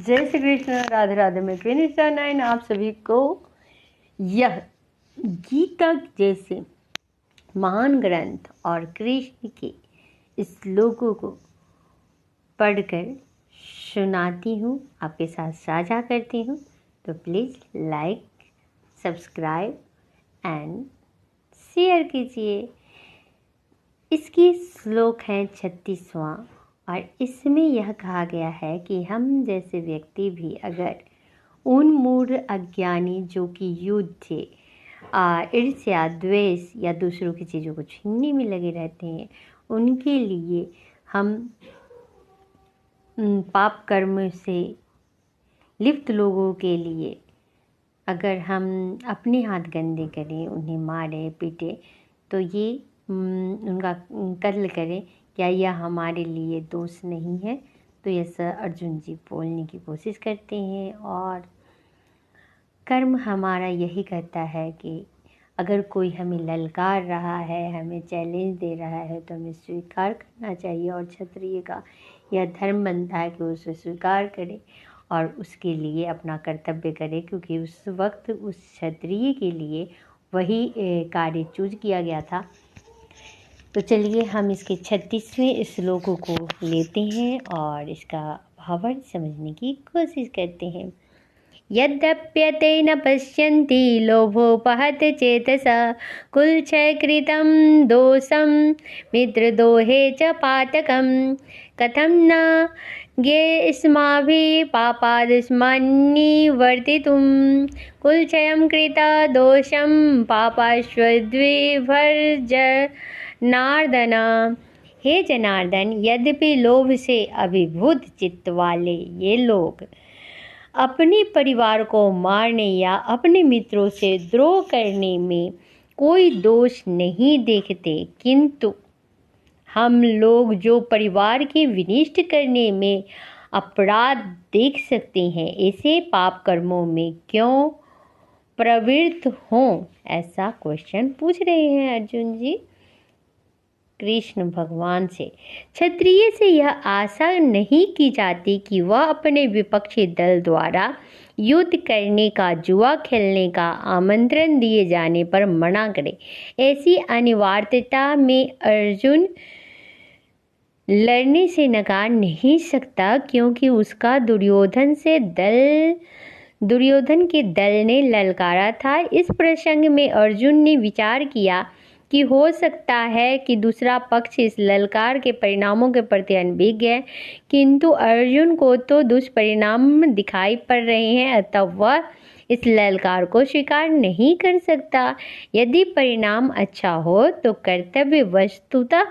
जय श्री कृष्ण। राधे राधे। मैं queen nine आप सभी को यह गीता जैसे महान ग्रंथ और कृष्ण के श्लोकों को पढ़कर सुनाती हूँ, आपके साथ साझा करती हूँ। तो please like, subscribe and share कीजिए। इसकी श्लोक है 36वां और इसमें यह कहा गया है कि हम जैसे व्यक्ति भी अगर उन मूढ़ अज्ञानी जो कि युद्ध थे, ईर्ष्या, द्वेष या दूसरों की चीज़ों को छीनने में लगे रहते हैं, उनके लिए हम पाप कर्म से लिप्त लोगों के लिए अगर हम अपने हाथ गंदे करें, उन्हें मारे पीटे, तो ये उनका कत्ल करें, क्या यह हमारे लिए दोष नहीं है? तो यह सर अर्जुन जी बोलने की कोशिश करते हैं। और कर्म हमारा यही कहता है कि अगर कोई हमें ललकार रहा है, हमें चैलेंज दे रहा है, तो हमें स्वीकार करना चाहिए। और क्षत्रिय का यह धर्म बनता है कि उसे स्वीकार करे और उसके लिए अपना कर्तव्य करे, क्योंकि उस वक्त उस क्षत्रिय के लिए वही कार्य चूज किया गया था। तो चलिए हम इसके 36वें श्लोकों को लेते हैं और इसका भावार्थ समझने की कोशिश करते हैं। यद्यप्यते न पश्यन्ति लोभोपहत चेतसा कुलक्षयकृतं दोषं मित्रदोहे च पातकं कथं न ज्ञेयस्माभिः पापादस्मान्निवर्तितुं कुलक्षयं कृता दोषं पापाश्वद्विभर्जनार्दन। हे जनार्दन, यद्यपि लोभ से अभिभूत चित्त वाले ये लोग अपने परिवार को मारने या अपने मित्रों से द्रोह करने में कोई दोष नहीं देखते, किंतु हम लोग जो परिवार के विनिष्ट करने में अपराध देख सकते हैं, ऐसे पाप कर्मों में क्यों प्रवृत्त हों? ऐसा क्वेश्चन पूछ रहे हैं अर्जुन जी कृष्ण भगवान से। क्षत्रिय से यह आशा नहीं की जाती कि वह अपने विपक्षी दल द्वारा युद्ध करने का, जुआ खेलने का आमंत्रण दिए जाने पर मना करे। ऐसी अनिवार्यता में अर्जुन लड़ने से नकार नहीं सकता, क्योंकि उसका दुर्योधन के दल ने ललकारा था। इस प्रसंग में अर्जुन ने विचार किया कि हो सकता है कि दूसरा पक्ष इस ललकार के परिणामों के प्रति अनभिज्ञ है, किंतु अर्जुन को तो दुष्परिणाम दिखाई पड़ रहे हैं, अतः वह इस ललकार को स्वीकार नहीं कर सकता। यदि परिणाम अच्छा हो तो कर्तव्य वस्तुतः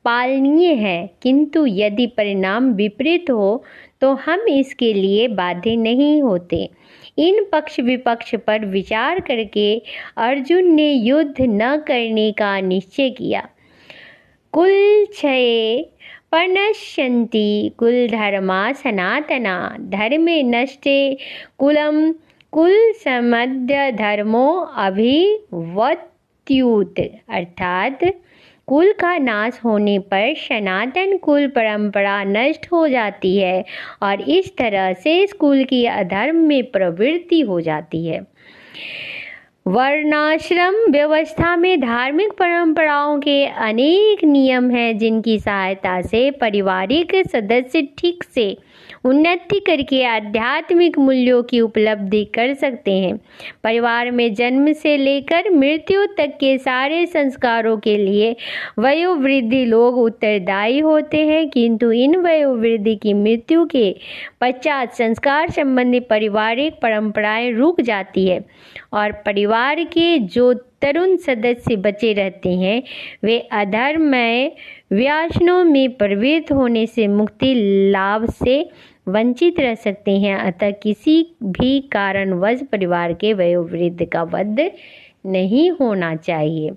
पालनीय है, किंतु यदि परिणाम विपरीत हो तो हम इसके लिए बाध्य नहीं होते। इन पक्ष विपक्ष पर विचार करके अर्जुन ने युद्ध न करने का निश्चय किया। कुलक्षये प्रणश्यन्ति कुलधर्मा सनातना धर्मे नष्टे कुलं कुलसमद्य धर्मो अभिवत्युत। अर्थात कुल का नाश होने पर सनातन कुल परंपरा नष्ट हो जाती है और इस तरह से इस कुल की अधर्म में प्रवृत्ति हो जाती है। वर्णाश्रम व्यवस्था में धार्मिक परंपराओं के अनेक नियम हैं, जिनकी सहायता से पारिवारिक सदस्य ठीक से उन्नति करके आध्यात्मिक मूल्यों की उपलब्धि कर सकते हैं। परिवार में जन्म से लेकर मृत्यु तक के सारे संस्कारों के लिए वयोवृद्धि लोग उत्तरदायी होते हैं, किंतु इन वयोवृद्धि की मृत्यु के पश्चात संस्कार संबंधी पारिवारिक परंपराएं रुक जाती है और परिवार के जो तरुण सदस्य बचे रहते हैं वे अधर्ममय व्यसनों में प्रवृत्त होने से मुक्ति लाभ से वंचित रह सकते हैं। अतः किसी भी कारणवश परिवार के वयोवृद्ध का वध नहीं होना चाहिए।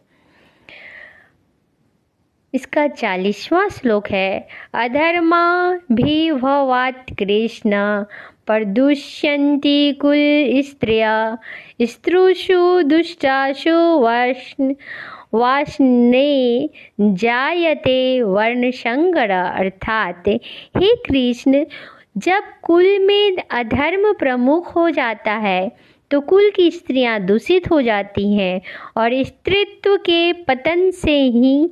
इसका 40वां श्लोक है। अधर्मा भी भवात् कृष्ण प्रदुष्यन्ति कुल स्त्रिया स्त्रुषु दुष्टासु वासने जायते वर्णसंकर। अर्थात हे कृष्ण, जब कुल में अधर्म प्रमुख हो जाता है तो कुल की स्त्रियां दूषित हो जाती हैं और स्त्रीत्व के पतन से ही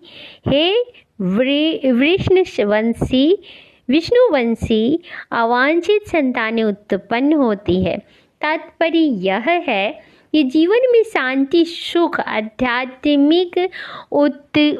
हे विष्णुवंशी अवांछित संतानें उत्पन्न होती है। तात्पर्य यह है कि जीवन में शांति, सुख, आध्यात्मिक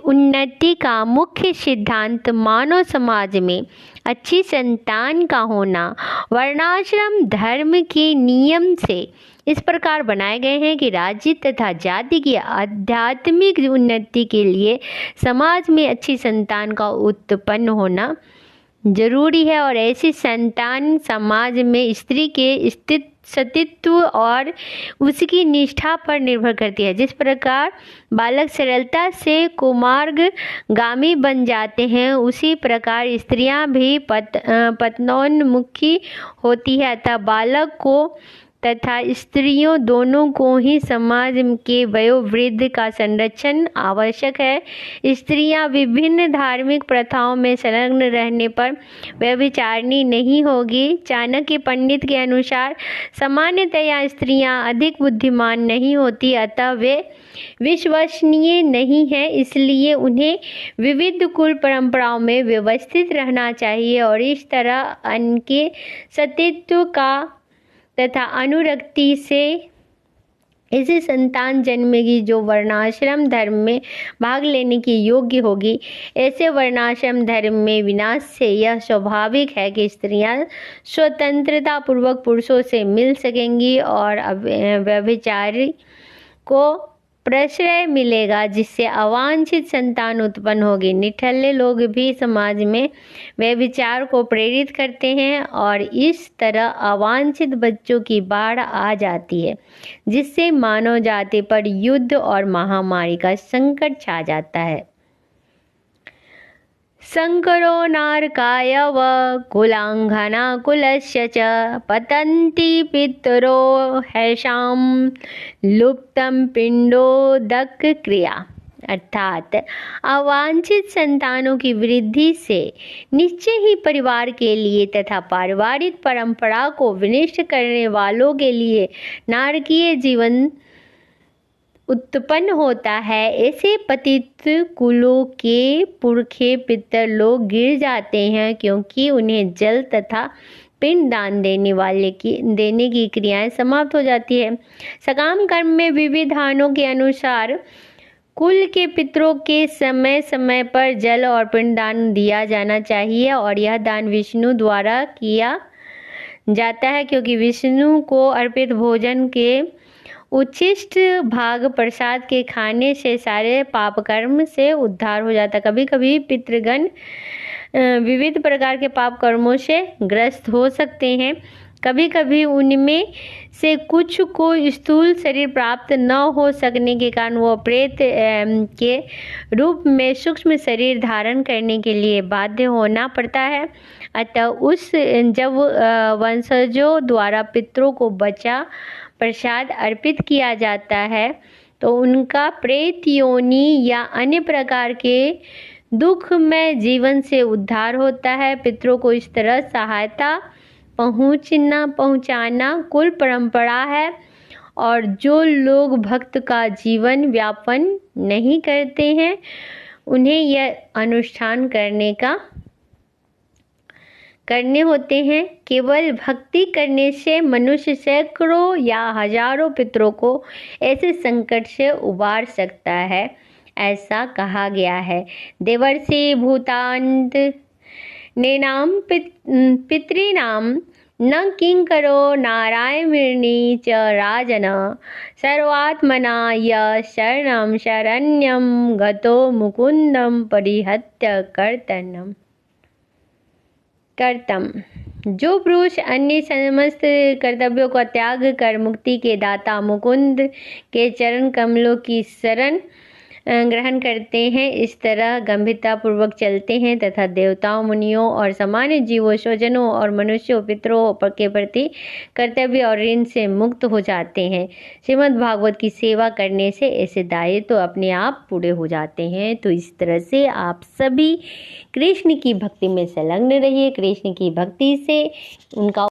उन्नति का मुख्य सिद्धांत मानव समाज में अच्छी संतान का होना वर्णाश्रम धर्म के नियम से इस प्रकार बनाए गए हैं कि राज्य तथा जाति की आध्यात्मिक उन्नति के लिए समाज में अच्छी संतान का उत्पन्न होना जरूरी है और ऐसी संतान समाज में स्त्री के सतीत्व और उसकी निष्ठा पर निर्भर करती है। जिस प्रकार बालक सरलता से कुमार्गामी बन जाते हैं, उसी प्रकार स्त्रियां भी पतनोन्मुखी होती है। अतः बालक को तथा स्त्रियों दोनों को ही समाज के वयोवृद्ध का संरक्षण आवश्यक है। स्त्रियां विभिन्न धार्मिक प्रथाओं में संलग्न रहने पर व्यभिचारिणी नहीं होगी। चाणक्य पंडित के अनुसार सामान्यतया स्त्रियां अधिक बुद्धिमान नहीं होती, अतः वे विश्वसनीय नहीं है, इसलिए उन्हें विविध कुल परंपराओं में व्यवस्थित रहना चाहिए और इस तरह उनके सतीत्व का तथा अनुरक्ति से ऐसी संतान जन्मेगी जो वर्णाश्रम धर्म में भाग लेने की योग्य होगी। ऐसे वर्णाश्रम धर्म में विनाश से यह स्वाभाविक है कि स्त्रियां स्वतंत्रता पूर्वक पुरुषों से मिल सकेंगी और व्यभिचारी को प्रश्रय मिलेगा, जिससे अवांछित संतान उत्पन्न होगी। निठल्ले लोग भी समाज में व्यभिचार को प्रेरित करते हैं और इस तरह अवांछित बच्चों की बाढ़ आ जाती है, जिससे मानव जाति पर युद्ध और महामारी का संकट छा जाता है। संकरो नारकाय व कुलांघना कुलस्य च पतन्ति पितरो हैषां लुप्तं पिंडोदक क्रिया। अर्थात अवांछित संतानों की वृद्धि से निश्चय ही परिवार के लिए तथा पारिवारिक परंपरा को विनष्ट करने वालों के लिए नारकीय जीवन उत्पन्न होता है। ऐसे पतित कुलों के पुरखे पितर लोग गिर जाते हैं, क्योंकि उन्हें जल तथा पिंड दान देने की क्रियाएं समाप्त हो जाती है। सकाम कर्म में विविधानों के अनुसार कुल के पितरों के समय समय पर जल और पिंड दान दिया जाना चाहिए और यह दान विष्णु द्वारा किया जाता है, क्योंकि विष्णु को अर्पित भोजन के उच्छिष्ट भाग प्रसाद के खाने से सारे पाप कर्म से उद्धार हो जाता। कभी कभी पितृगण विविध प्रकार के पाप कर्मों से ग्रस्त हो सकते हैं। कभी कभी उनमें से कुछ को स्थूल शरीर प्राप्त न हो सकने के कारण वो प्रेत के रूप में सूक्ष्म शरीर धारण करने के लिए बाध्य होना पड़ता है। अतः जब वंशजों द्वारा पितरों को बचा प्रसाद अर्पित किया जाता है तो उनका प्रेत योनि या अन्य प्रकार के दुखमय जीवन से उद्धार होता है। पितरों को इस तरह सहायता पहुंचाना कुल परंपरा है और जो लोग भक्त का जीवन व्यापन नहीं करते हैं उन्हें यह अनुष्ठान करने होते हैं। केवल भक्ति करने से मनुष्य सैकड़ों या हजारों पितरों को ऐसे संकट से उबार सकता है, ऐसा कहा गया है। देवर्षि भूतान्त नेनाम पितॄणाम न किंकरो नारायणी च राजन सर्वात्मना य शरणं शरण्यं गतो मुकुंदम परिहत्य कर्तम। जो पुरुष अन्य समस्त कर्तव्यों का त्याग कर मुक्ति के दाता मुकुंद के चरण कमलों की शरण ग्रहण करते हैं, इस तरह गंभीरतापूर्वक चलते हैं तथा देवताओं, मुनियों और सामान्य जीवों, स्वजनों और मनुष्यों, पितरों के प्रति कर्तव्य और ऋण से मुक्त हो जाते हैं। श्रीमद् भागवत की सेवा करने से ऐसे दायित्व तो अपने आप पूरे हो जाते हैं। तो इस तरह से आप सभी कृष्ण की भक्ति में संलग्न रहिए, कृष्ण की भक्ति से उनका